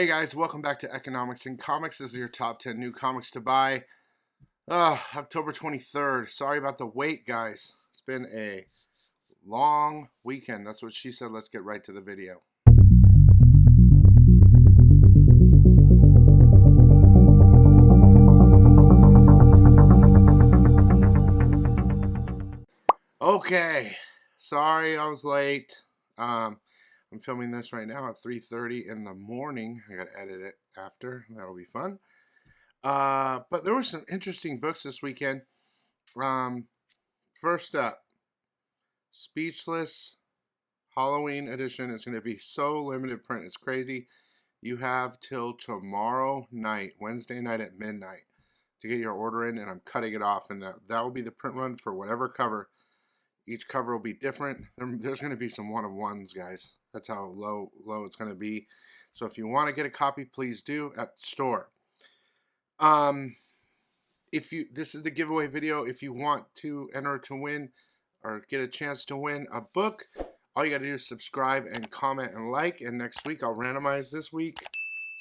Hey guys, welcome back to Economics and Comics. This is your top 10 new comics to buy. October 23rd. Sorry about the wait, guys. It's been a long weekend. That's what she said. Let's get right to the video. Okay, sorry I was late. I'm filming this right now at 3:30 in the morning. I gotta edit it after. That'll be fun. But there were some interesting books this weekend. First up, Speechless Halloween edition. It's going to be so limited print. It's crazy. You have till tomorrow night, Wednesday night at midnight, to get your order in, and I'm cutting it off. And that will be the print run for whatever cover. Each cover will be different. There's going to be some one-of-ones, guys. That's how low it's going to be. So if you want to get a copy, please do at the store. This is the giveaway video. If you want to enter to win or get a chance to win a book, all you got to do is subscribe and comment and like. And next week, I'll randomize this week.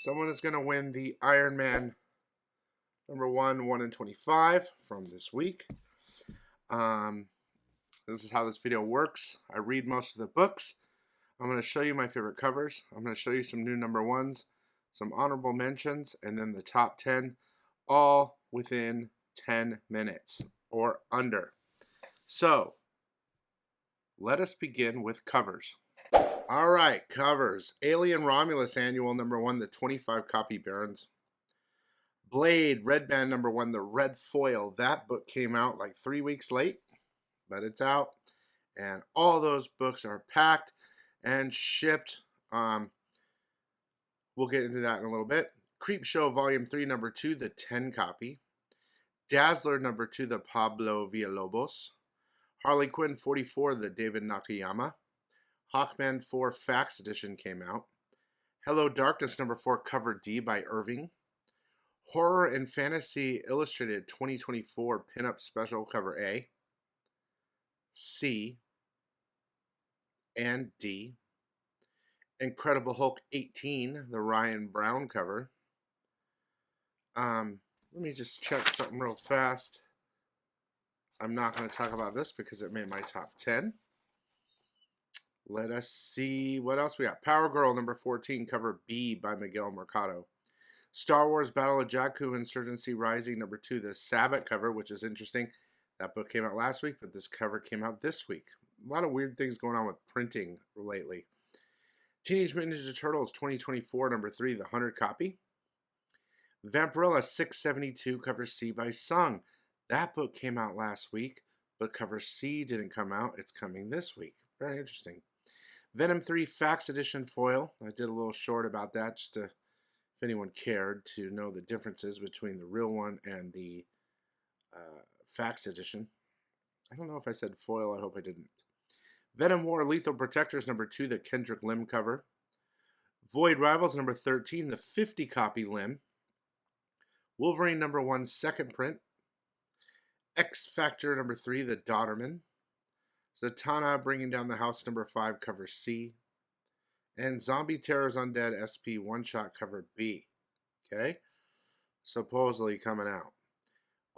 Someone is going to win the Iron Man number 1 in 25 from this week. This is how this video works. I read most of the books. I'm going to show you my favorite covers. I'm going to show you some new number ones, some honorable mentions, and then the top 10, all within 10 minutes or under. So, let us begin with covers. All right, covers. Alien Romulus Annual number 1, the 25 copy Barons. Blade Red Band number 1, the red foil. That book came out like 3 weeks late, but it's out. And all those books are packed and shipped. We'll get into that in a little bit. Creepshow Volume 3 number 2, the 10 copy. Dazzler number 2, the Pablo Villalobos. Harley Quinn 44, the David Nakayama. Hawkman 4 Fax Edition came out. Hello Darkness number 4, cover D by Irving. Horror and Fantasy Illustrated 2024 Pinup Special cover A, C, and D. Incredible Hulk 18, the Ryan Brown cover. Let me just check something real fast. I'm not going to talk about this because it made my top 10. Let us see what else we got. Power Girl number 14, cover B by Miguel Mercado. Star Wars Battle of Jakku Insurgency Rising number 2, the Sabbath cover, which is interesting. That book came out last week, but this cover came out this week. A lot of weird things going on with printing lately. Teenage Mutant Ninja Turtles 2024 number 3, the 100 copy. Vampirella 672, cover C by Sung. That book came out last week, but cover C didn't come out. It's coming this week. Very interesting. Venom 3 Fax Edition foil. I did a little short about that just to, if anyone cared, to know the differences between the real one and the Fax Edition. I don't know if I said foil. I hope I didn't. Venom War Lethal Protectors number 2, the Kendrick Lim cover. Void Rivals number 13, the 50 copy Lim. Wolverine number 1, second print. X Factor number 3, the Dodderman. Zatanna Bringing Down the House number 5, cover C. And Zombie Terrors Undead SP one-shot cover B. Okay? Supposedly coming out.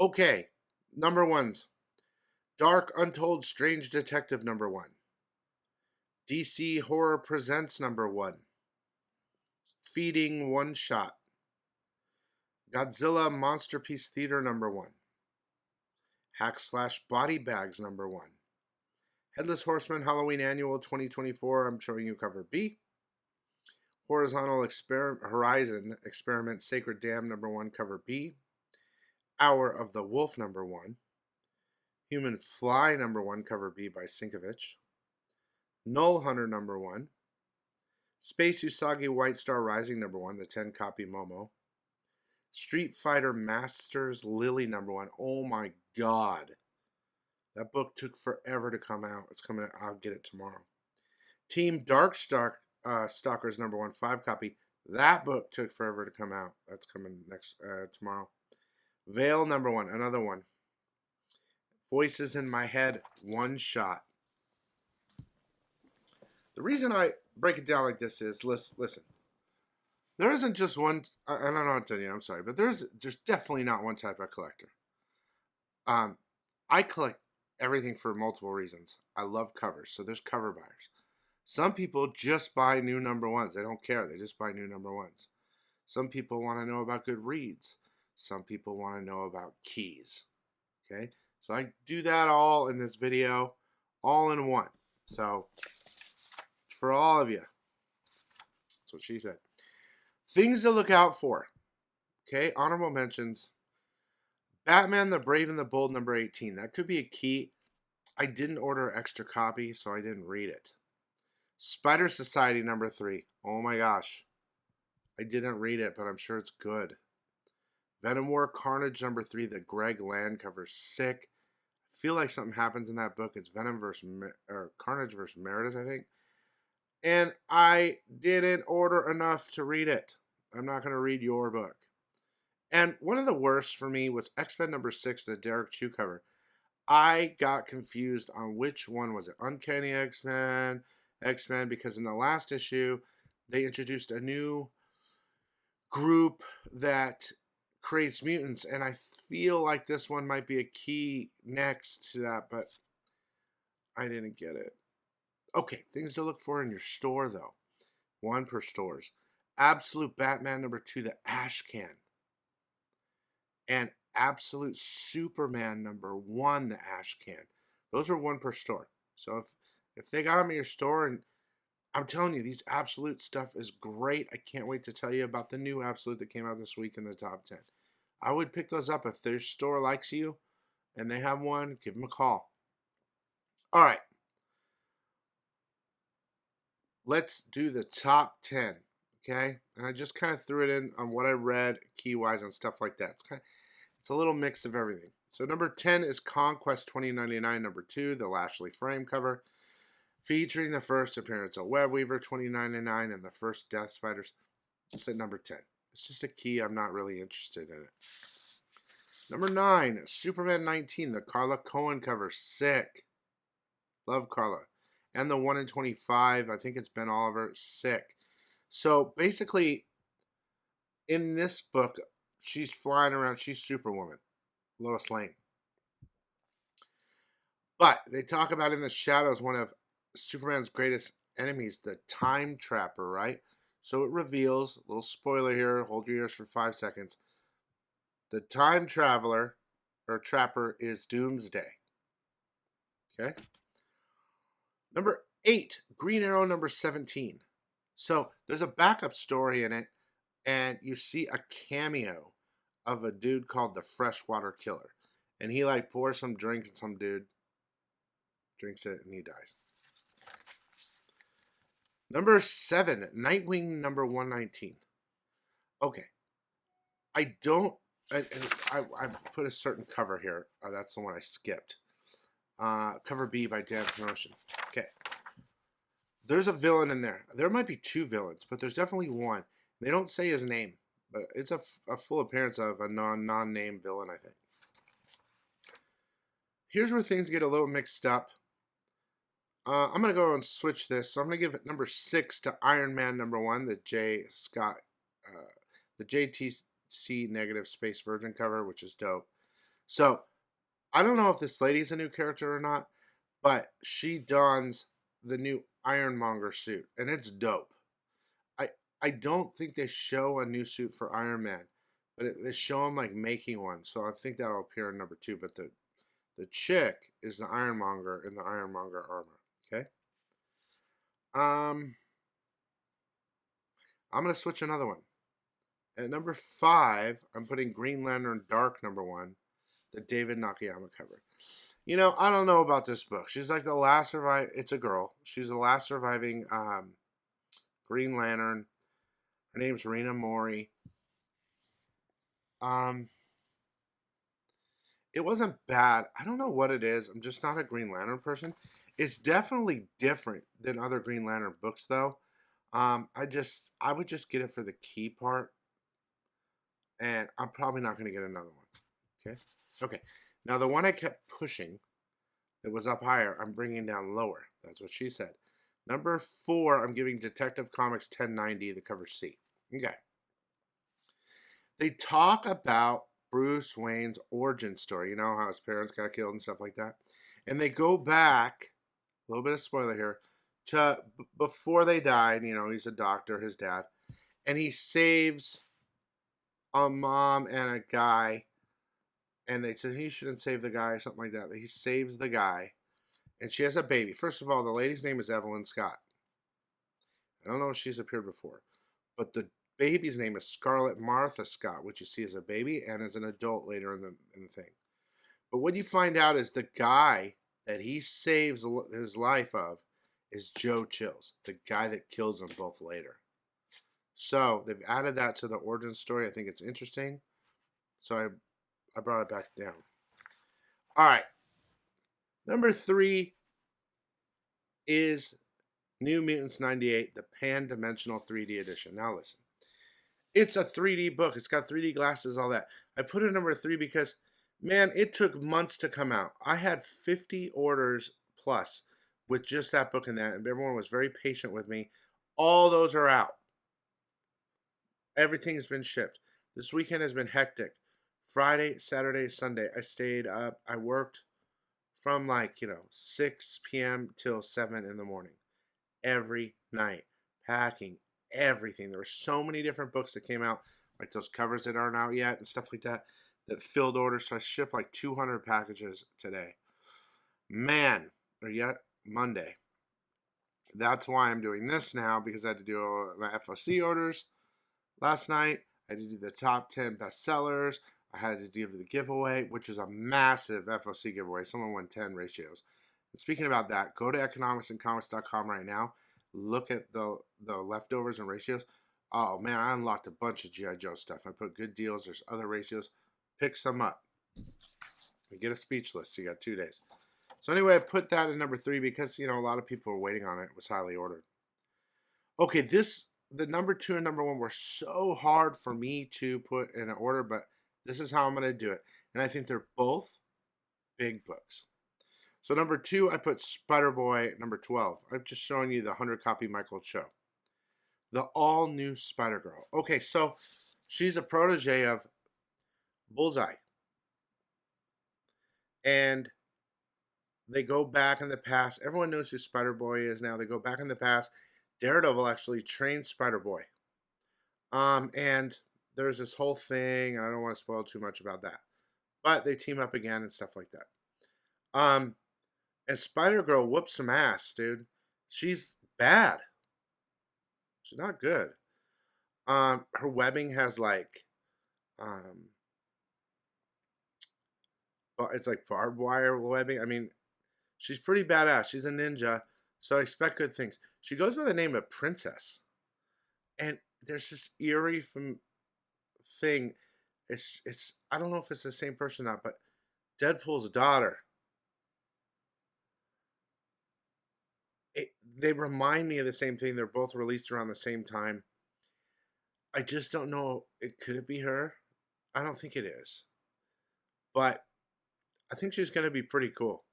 Okay, number ones. Dark Untold Strange Detective number 1. DC Horror Presents number 1. Feeding One Shot. Godzilla Monsterpiece Theater number 1. Hack Slash Body Bags number 1. Headless Horseman Halloween Annual 2024. I'm showing you cover B. Horizon Experiment Sacred Dam number 1, cover B. Hour of the Wolf number 1. Human Fly number 1, cover B by Sinkovich. Null Hunter number 1. Space Usagi White Star Rising number 1, the 10 copy Momo. Street Fighter Masters Lily number 1. Oh my god. That book took forever to come out. It's coming out. I'll get it tomorrow. Team Stalkers number 1, 5 copy. That book took forever to come out. That's coming next tomorrow. Veil number 1, another one. Voices in My Head, one shot. The reason I break it down like this is, listen. There isn't just one. I don't know what to tell you. I'm sorry, but there's definitely not one type of collector. Um, I collect everything for multiple reasons. I love covers, so there's cover buyers. Some people just buy new number ones. They don't care. They just buy new number ones. Some people want to know about good reads. Some people want to know about keys. Okay, so I do that all in this video, all in one. So for all of you, that's what she said. Things to look out for. Okay, honorable mentions. Batman the Brave and the Bold number 18. That could be a key. I didn't order an extra copy, so I didn't read it. Spider Society number 3. Oh my gosh. I didn't read it, but I'm sure it's good. Venom War Carnage number 3, the Greg Land cover. Sick. I feel like something happens in that book. It's Venom versus Carnage versus Meredith, I think. And I didn't order enough to read it. I'm not going to read your book. And one of the worst for me was X-Men number 6, the Derek Chew cover. I got confused on which one was it. Uncanny X-Men, because in the last issue, they introduced a new group that creates mutants, and I feel like this one might be a key next to that, but I didn't get it. Okay, things to look for in your store, though. One per stores. Absolute Batman number 2, the Ash Can. And Absolute Superman number 1, the Ash Can. Those are one per store. So if they got them in your store, and I'm telling you, these Absolute stuff is great. I can't wait to tell you about the new Absolute that came out this week in the top 10. I would pick those up if their store likes you and they have one. Give them a call. All right. Let's do the top 10. Okay? And I just kind of threw it in on what I read key-wise and stuff like that. It's a little mix of everything. So number 10 is Conquest 2099, number 2, the Lashley frame cover, featuring the first appearance of Webweaver 2099 and the first Death Spiders. It's at number 10. It's just a key. I'm not really interested in it. Number 9, Superman 19, the Carla Cohen cover. Sick. Love Carla. And the 1 in 25, I think it's Ben Oliver. Sick. So basically, in this book, she's flying around. She's Superwoman, Lois Lane. But they talk about in the shadows one of Superman's greatest enemies, the Time Trapper, right? So it reveals, a little spoiler here, hold your ears for 5 seconds. The Time Traveler, or Trapper, is Doomsday. Okay? Number 8, Green Arrow number 17. So there's a backup story in it, and you see a cameo of a dude called the Freshwater Killer. And he like pours some drink and some dude drinks it and he dies. Number 7, Nightwing number 119. Okay. I put a certain cover here. That's the one I skipped. Cover B by Dan Promotion. Okay. There's a villain in there. There might be 2 villains, but there's definitely one. They don't say his name, but it's a full appearance of a non-name villain, I think. Here's where things get a little mixed up. I'm going to go and switch this. So I'm going to give it number 6 to Iron Man number 1, the JTC negative Space Virgin cover, which is dope. So I don't know if this lady's a new character or not, but she dons the new Ironmonger suit, and it's dope. I don't think they show a new suit for Iron Man, but they show him like making one, so I think that'll appear in number 2. But the chick is the Ironmonger in the Ironmonger armor. Okay. I'm gonna switch another one. At number 5, I'm putting Green Lantern Dark number 1, the David Nakayama cover. You know, I don't know about this book. She's like the last surviving. It's a girl. She's the last surviving Green Lantern. Her name's Rena Mori. It wasn't bad. I don't know what it is. I'm just not a Green Lantern person. It's definitely different than other Green Lantern books, though. I would just get it for the key part, and I'm probably not going to get another one. Okay. Now the one I kept pushing, that was up higher, I'm bringing down lower. That's what she said. Number 4, I'm giving Detective Comics 1090, the cover C. Okay. They talk about Bruce Wayne's origin story. You know how his parents got killed and stuff like that. And they go back, a little bit of spoiler here, to before they died. You know, he's a doctor, his dad, and he saves a mom and a guy. And they said he shouldn't save the guy or something like that. He saves the guy, and she has a baby. First of all, the lady's name is Evelyn Scott. I don't know if she's appeared before, but the baby's name is Scarlett Martha Scott, which you see as a baby and as an adult later in the thing. But what you find out is the guy that he saves his life of is Joe Chills, the guy that kills them both later. So they've added that to the origin story. I think it's interesting. So I brought it back down. All right. Number 3 is New Mutants 98, the Pan-Dimensional 3D edition. Now listen. It's a 3D book. It's got 3D glasses, all that. I put it at number 3 because, man, it took months to come out. I had 50 orders plus with just that book and that, and everyone was very patient with me. All those are out. Everything's been shipped. This weekend has been hectic. Friday, Saturday, Sunday, I stayed up. I worked from 6 p.m. till 7 in the morning. Every night. Packing. Everything. There were so many different books that came out. Like those covers that aren't out yet and stuff like that. That filled orders. So I shipped like 200 packages today. Man. Or yet Monday. That's why I'm doing this now. Because I had to do my FOC orders last night. I had to do the top 10 bestsellers. I had to do the giveaway, which is a massive FOC giveaway. Someone won 10 ratios. And speaking about that, go to economicsandcomics.com right now. Look at the leftovers and ratios. Oh, man, I unlocked a bunch of G.I. Joe stuff. I put good deals. There's other ratios. Pick some up. And get a speech list. You got 2 days. So anyway, I put that at number 3 because, a lot of people were waiting on it. It was highly ordered. Okay, the number 2 and number 1 were so hard for me to put in an order, but this is how I'm going to do it. And I think they're both big books. So number 2, I put Spider-Boy number 12. I'm just showing you the 100-copy Michael Cho. The all-new Spider-Girl. Okay, so she's a protege of Bullseye. And they go back in the past. Everyone knows who Spider-Boy is now. They go back in the past. Daredevil actually trained Spider-Boy. And there's this whole thing, and I don't want to spoil too much about that. But they team up again and stuff like that. And Spider-Girl whoops some ass, dude. She's bad. She's not good. Her webbing has it's like barbed wire webbing. I mean, she's pretty badass. She's a ninja, so I expect good things. She goes by the name of Princess. And there's this eerie thing. It's I don't know if it's the same person or not, but Deadpool's daughter. They remind me of the same thing. They're both released around the same time. I just don't know. Could it be her? I don't think it is. But I think she's going to be pretty cool.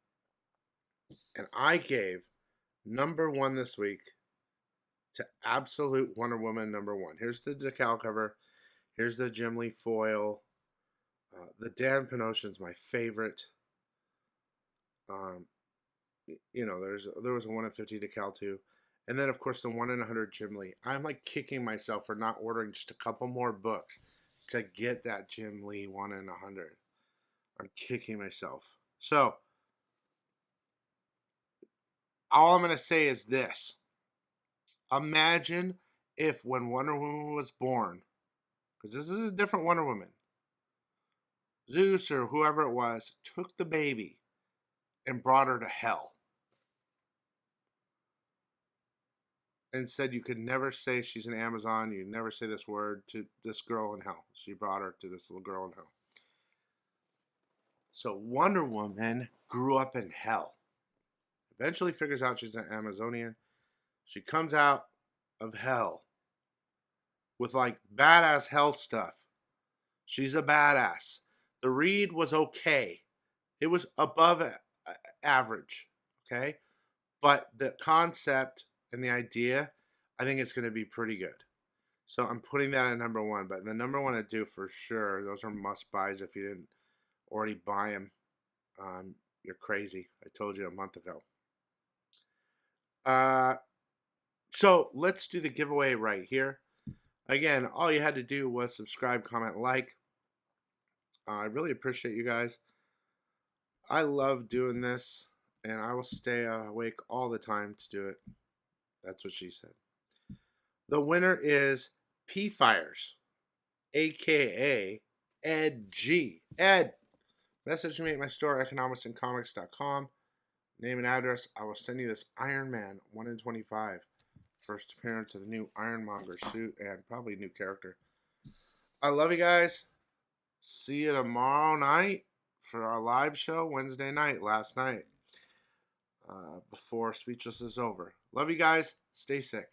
And I gave number 1 this week to Absolute Wonder Woman number 1. Here's the decal cover. Here's the Jim Lee foil. The Dan Penosian's my favorite. There was a 1 in 50 decal too. And then, of course, the 1 in 100 Jim Lee. I'm kicking myself for not ordering just a couple more books to get that Jim Lee 1 in 100. I'm kicking myself. So, all I'm going to say is this. Imagine if when Wonder Woman was born, because this is a different Wonder Woman, Zeus or whoever it was took the baby and brought her to hell. And said you could never say she's an Amazon. You never say this word to this girl in hell. She brought her to this little girl in hell. So Wonder Woman grew up in hell. Eventually figures out she's an Amazonian. She comes out of hell with badass hell stuff. She's a badass. The read was okay. It was above average. Okay? But the concept and the idea, I think it's going to be pretty good. So I'm putting that at number 1. But the number 1 I do for sure. Those are must buys. If you didn't already buy them, you're crazy. I told you a month ago. So let's do the giveaway right here. Again, all you had to do was subscribe, comment, like. I really appreciate you guys. I love doing this, and I will stay awake all the time to do it. That's what she said. The winner is P Fires, aka Ed G. Ed, message me at my store, economicsandcomics.com. Name and address. I will send you this Iron Man 1 in 25. First appearance of the new Ironmonger suit and probably new character. I love you guys. See you tomorrow night for our live show, Wednesday night, last night, before Speechless is over. Love you guys. Stay sick.